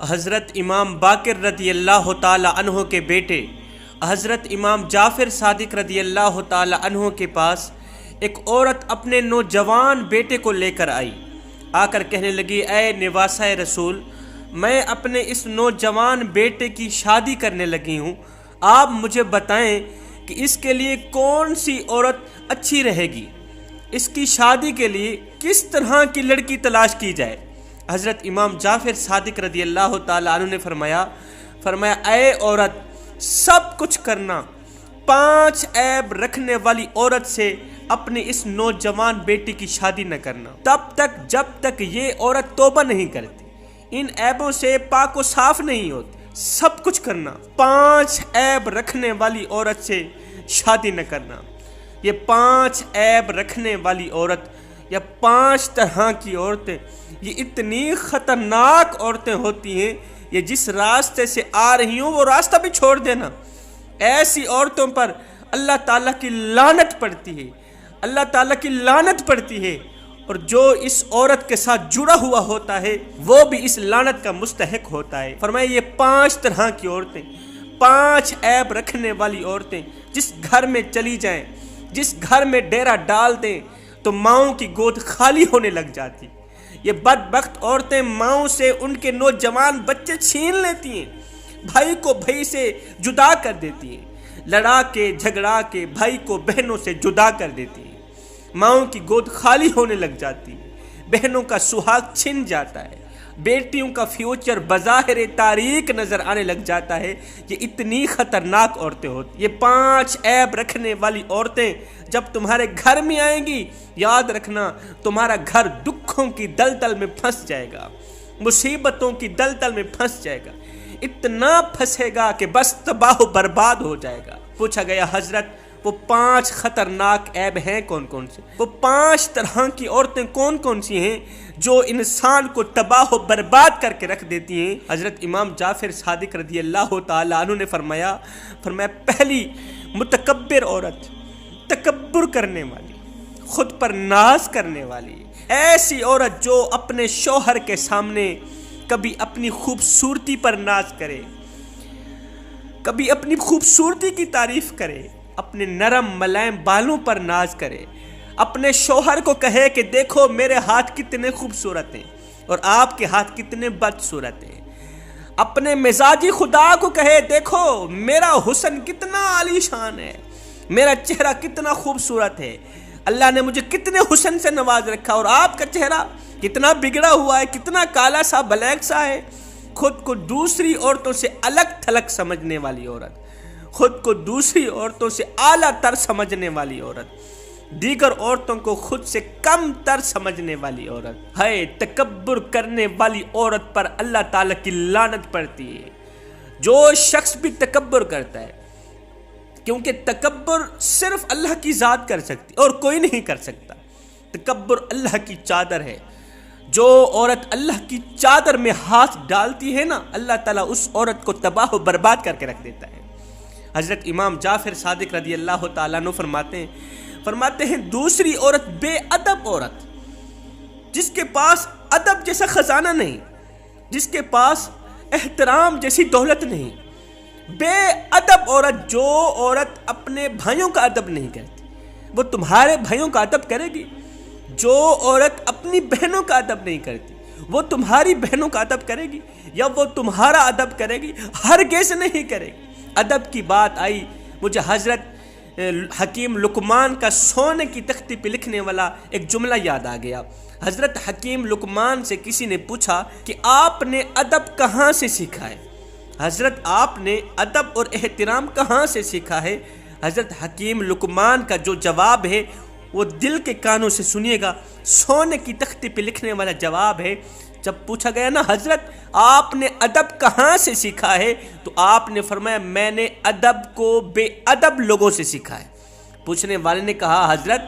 حضرت امام باقر رضی اللہ تعالی عنہ کے بیٹے حضرت امام جعفر صادق رضی اللہ تعالی عنہ کے پاس ایک عورت اپنے نوجوان بیٹے کو لے کر آئی۔ آ کر کہنے لگی، اے نواسہ رسول، میں اپنے اس نوجوان بیٹے کی شادی کرنے لگی ہوں، آپ مجھے بتائیں کہ اس کے لیے کون سی عورت اچھی رہے گی، اس کی شادی کے لیے کس طرح کی لڑکی تلاش کی جائے۔ حضرت امام جعفر صادق رضی اللہ تعالیٰ عنہ نے فرمایا اے عورت، سب کچھ کرنا، 5 عیب رکھنے والی عورت سے اپنے اس نوجوان بیٹی کی شادی نہ کرنا تب تک جب تک یہ عورت توبہ نہیں کرتی، ان عیبوں سے پاک و صاف نہیں ہوتی۔ سب کچھ کرنا، 5 عیب رکھنے والی عورت سے شادی نہ کرنا۔ یہ 5 عیب رکھنے والی عورت یا 5 طرح کی عورتیں، یہ اتنی خطرناک عورتیں ہوتی ہیں، یہ جس راستے سے آ رہی ہوں وہ راستہ بھی چھوڑ دینا۔ ایسی عورتوں پر اللہ تعالیٰ کی لعنت پڑتی ہے، اللہ تعالیٰ کی لعنت پڑتی ہے، اور جو اس عورت کے ساتھ جڑا ہوا ہوتا ہے وہ بھی اس لعنت کا مستحق ہوتا ہے۔ فرمایا یہ 5 طرح کی عورتیں، 5 عیب رکھنے والی عورتیں جس گھر میں چلی جائیں، جس گھر میں ڈیرا ڈال دیں تو ماؤں کی گود خالی ہونے لگ جاتی۔ یہ بدبخت عورتیں ماؤں سے ان کے نوجوان بچے چھین لیتی ہیں، بھائی کو بھائی سے جدا کر دیتی ہیں، لڑا کے جھگڑا کے بھائی کو بہنوں سے جدا کر دیتی ہیں، ماؤں کی گود خالی ہونے لگ جاتی ہے، بہنوں کا سہاگ چھن جاتا ہے، بیٹیوں کا فیوچر بظاہر تاریک نظر آنے لگ جاتا ہے۔ یہ اتنی خطرناک عورتیں ہوتی، یہ 5 عیب رکھنے والی عورتیں جب تمہارے گھر میں آئیں گی، یاد رکھنا تمہارا گھر دکھوں کی دلدل میں پھنس جائے گا، مصیبتوں کی دلدل میں پھنس جائے گا، اتنا پھنسے گا کہ بس تباہ و برباد ہو جائے گا۔ پوچھا گیا، حضرت وہ 5 خطرناک عیب ہیں کون کون سے؟ وہ 5 طرح کی عورتیں کون کون سی ہیں جو انسان کو تباہ و برباد کر کے رکھ دیتی ہیں؟ حضرت امام جعفر صادق رضی اللہ تعالیٰ عنہ نے فرمایا پہلی متکبر عورت، تکبر کرنے والی، خود پر ناز کرنے والی، ایسی عورت جو اپنے شوہر کے سامنے کبھی اپنی خوبصورتی پر ناز کرے، کبھی اپنی خوبصورتی کی تعریف کرے، اپنے نرم ملائم بالوں پر ناز کرے، اپنے شوہر کو کہے کہ دیکھو میرے ہاتھ کتنے خوبصورت ہیں اور آپ کے ہاتھ کتنے بدصورت ہیں، اپنے مزاجی خدا کو کہے دیکھو میرا حسن کتنا عالی شان ہے، میرا چہرہ کتنا خوبصورت ہے، اللہ نے مجھے کتنے حسن سے نواز رکھا اور آپ کا چہرہ کتنا بگڑا ہوا ہے، کتنا کالا سا بلیک سا ہے۔ خود کو دوسری عورتوں سے الگ تھلگ سمجھنے والی عورت، خود کو دوسری عورتوں سے اعلیٰ تر سمجھنے والی عورت، دیگر عورتوں کو خود سے کم تر سمجھنے والی عورت، ہے تکبر کرنے والی عورت پر اللہ تعالیٰ کی لعنت پڑتی ہے۔ جو شخص بھی تکبر کرتا ہے، کیونکہ تکبر صرف اللہ کی ذات کر سکتی اور کوئی نہیں کر سکتا، تکبر اللہ کی چادر ہے، جو عورت اللہ کی چادر میں ہاتھ ڈالتی ہے نا، اللہ تعالیٰ اس عورت کو تباہ و برباد کر کے رکھ دیتا ہے۔ حضرت امام جعفر صادق رضی اللہ تعالیٰ عنہ فرماتے ہیں دوسری عورت بے ادب عورت، جس کے پاس ادب جیسا خزانہ نہیں، جس کے پاس احترام جیسی دولت نہیں، بے ادب عورت، جو عورت اپنے بھائیوں کا ادب نہیں کرتی وہ تمہارے بھائیوں کا ادب کرے گی، جو عورت اپنی بہنوں کا ادب نہیں کرتی وہ تمہاری بہنوں کا ادب کرے گی یا وہ تمہارا ادب کرے گی؟ ہرگز نہیں کرے گی۔ ادب کی بات آئی، مجھے حضرت حکیم لقمان کا سونے کی تختی پہ لکھنے والا ایک جملہ یاد آ گیا۔ حضرت حکیم لقمان سے کسی نے پوچھا کہ آپ نے ادب کہاں سے سیکھا ہے؟ حضرت آپ نے ادب اور احترام کہاں سے سیکھا ہے؟ حضرت حکیم لقمان کا جو جواب ہے وہ دل کے کانوں سے سنیے گا، سونے کی تختی پہ لکھنے والا جواب ہے۔ جب پوچھا گیا نا حضرت آپ نے ادب کہاں سے سیکھا ہے، تو آپ نے فرمایا میں نے ادب کو بے ادب لوگوں سے سیکھا ہے۔ پوچھنے والے نے کہا حضرت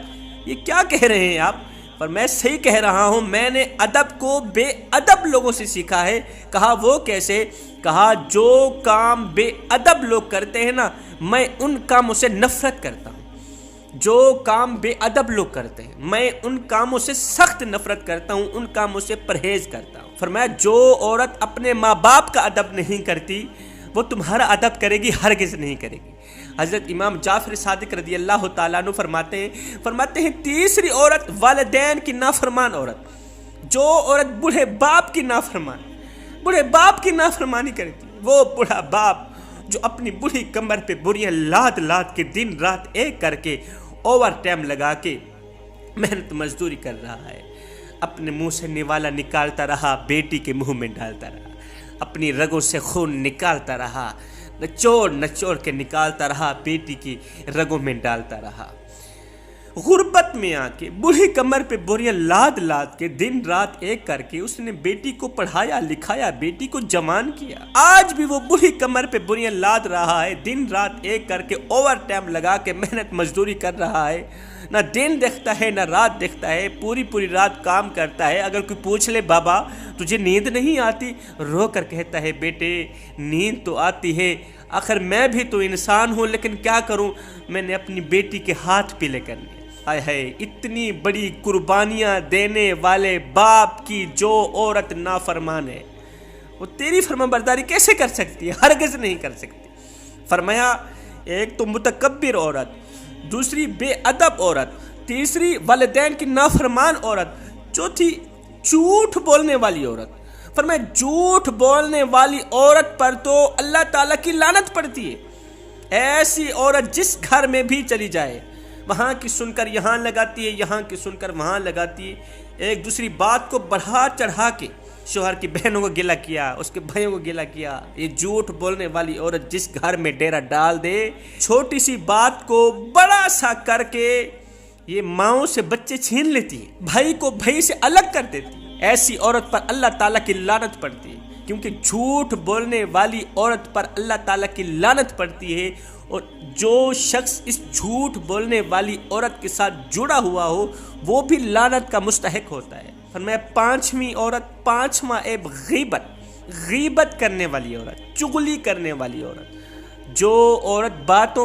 یہ کیا کہہ رہے ہیں آپ؟ پر میں صحیح کہہ رہا ہوں، میں نے ادب کو بے ادب لوگوں سے سیکھا ہے۔ کہا وہ کیسے؟ کہا جو کام بے ادب لوگ کرتے ہیں نا، میں ان کاموں سے نفرت کرتا ہوں، جو کام بے ادب لوگ کرتے ہیں میں ان کاموں سے سخت نفرت کرتا ہوں، ان کاموں سے پرہیز کرتا ہوں۔ فرمایا جو عورت اپنے ماں باپ کا ادب نہیں کرتی وہ تمہارا ادب کرے گی ہرگز نہیں کرے گی۔ حضرت امام جعفر صادق رضی اللہ تعالیٰ عنہ فرماتے ہیں تیسری عورت والدین کی نافرمان عورت، جو عورت بوڑھے باپ کی نافرمانی کرتی، وہ بوڑھا باپ جو اپنی بوڑھی کمر پہ بریاں لاد لاد کے دن رات ایک کر کے اوور ٹائم لگا کے محنت مزدوری کر رہا ہے، اپنے منہ سے نوالا نکالتا رہا، بیٹی کے منہ میں ڈالتا رہا، اپنی رگوں سے خون نکالتا رہا، نچوڑ کے نکالتا رہا، بیٹی کی رگوں میں ڈالتا رہا، غربت میں آ کے بوڑھی کمر پہ بوریاں لاد لاد کے دن رات ایک کر کے اس نے بیٹی کو پڑھایا لکھایا، بیٹی کو جوان کیا۔ آج بھی وہ بوڑھی کمر پہ بوریاں لاد رہا ہے، دن رات ایک کر کے اوور ٹائم لگا کے محنت مزدوری کر رہا ہے، نہ دن دیکھتا ہے نہ رات دیکھتا ہے، پوری رات کام کرتا ہے۔ اگر کوئی پوچھ لے بابا تجھے نیند نہیں آتی، رو کر کہتا ہے بیٹے نیند تو آتی ہے، آخر میں بھی تو انسان ہوں، لیکن کیا کروں، میں نے اپنی بیٹی کے ہاتھ پیلے کرنے۔ آئے ہے اتنی بڑی قربانیاں دینے والے باپ کی جو عورت نافرمان ہے، وہ تیری فرما برداری کیسے کر سکتی ہے؟ ہرگز نہیں کر سکتی۔ فرمایا ایک تو متکبر عورت، دوسری بے ادب عورت، تیسری والدین کی نافرمان عورت، چوتھی جھوٹ بولنے والی عورت۔ فرمایا جھوٹ بولنے والی عورت پر تو اللہ تعالیٰ کی لعنت پڑتی ہے۔ ایسی عورت جس گھر میں بھی چلی جائے، وہاں کی سن کر یہاں لگاتی ہے، یہاں کی سن کر وہاں لگاتی ہے، ایک دوسری بات کو بڑھا چڑھا کے شوہر کی بہنوں کو گلا کیا، اس کے بھائیوں کو گلا کیا۔ یہ جھوٹ بولنے والی عورت جس گھر میں ڈیرا ڈال دے، چھوٹی سی بات کو بڑا سا کر کے یہ ماؤں سے بچے چھین لیتی ہے، بھائی کو بھائی سے الگ کر دیتی ہے، ایسی عورت پر اللہ تعالیٰ کی لعنت پڑتی ہے، کیونکہ جھوٹ بولنے والی عورت پر اللہ تعالیٰ کی لعنت پڑتی ہے، اور جو شخص اس جھوٹ بولنے والی عورت کے ساتھ جڑا ہوا ہو وہ بھی لعنت کا مستحق ہوتا ہے۔ فرمایا پانچویں عورت، پانچواں عیب غیبت کرنے والی عورت، چغلی کرنے والی عورت۔ جو عورت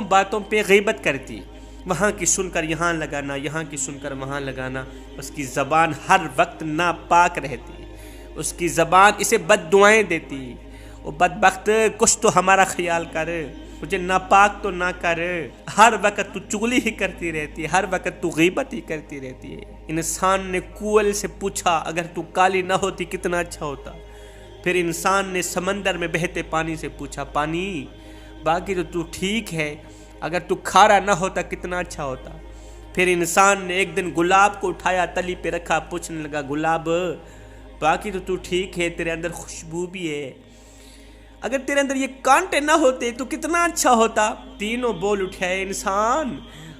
باتوں پہ غیبت کرتی ہے، وہاں کی سن کر یہاں لگانا، یہاں کی سن کر وہاں لگانا، اس کی زبان ہر وقت ناپاک رہتی ہے، اس کی زبان اسے بد دعائیں دیتی ہے، وہ بدبخت کچھ تو ہمارا خیال کر، مجھے ناپاک تو نہ کر، ہر وقت تو چغلی ہی کرتی رہتی ہے، ہر وقت تو غیبت ہی کرتی رہتی ہے۔ انسان نے کوئل سے پوچھا اگر تو کالی نہ ہوتی کتنا اچھا ہوتا، پھر انسان نے سمندر میں بہتے پانی سے پوچھا پانی باقی تو ٹھیک ہے، اگر تو کھارا نہ ہوتا کتنا اچھا ہوتا۔ پھر انسان نے ایک دن گلاب کو اٹھایا، تلی پہ رکھا، پوچھنے لگا گلاب باقی تو ٹھیک ہے، تیرے اندر خوشبو بھی ہے، اگر تیرے اندر یہ کانٹے نہ ہوتے تو کتنا اچھا ہوتا۔ تینوں بول اٹھے انسان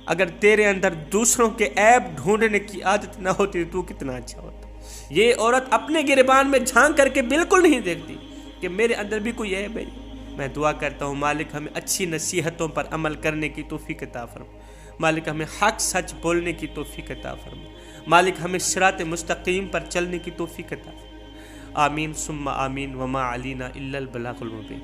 اگر تیرے اندر دوسروں کے عیب ڈھونڈنے کی عادت نہ ہوتی تو کتنا اچھا ہوتا۔ یہ عورت اپنے گریبان میں جھانک کر کے بالکل نہیں دیکھتی کہ میرے اندر بھی کوئی عیب ہے۔ میں دعا کرتا ہوں مالک ہمیں اچھی نصیحتوں پر عمل کرنے کی توفیق عطا فرما، مالک ہمیں حق سچ بولنے کی توفیق عطا فرما، مالک ہمیں صراط مستقیم پر چلنے کی توفیق عطا فرما۔ آمین ثم آمین وما علینا الا البلاغ المبین۔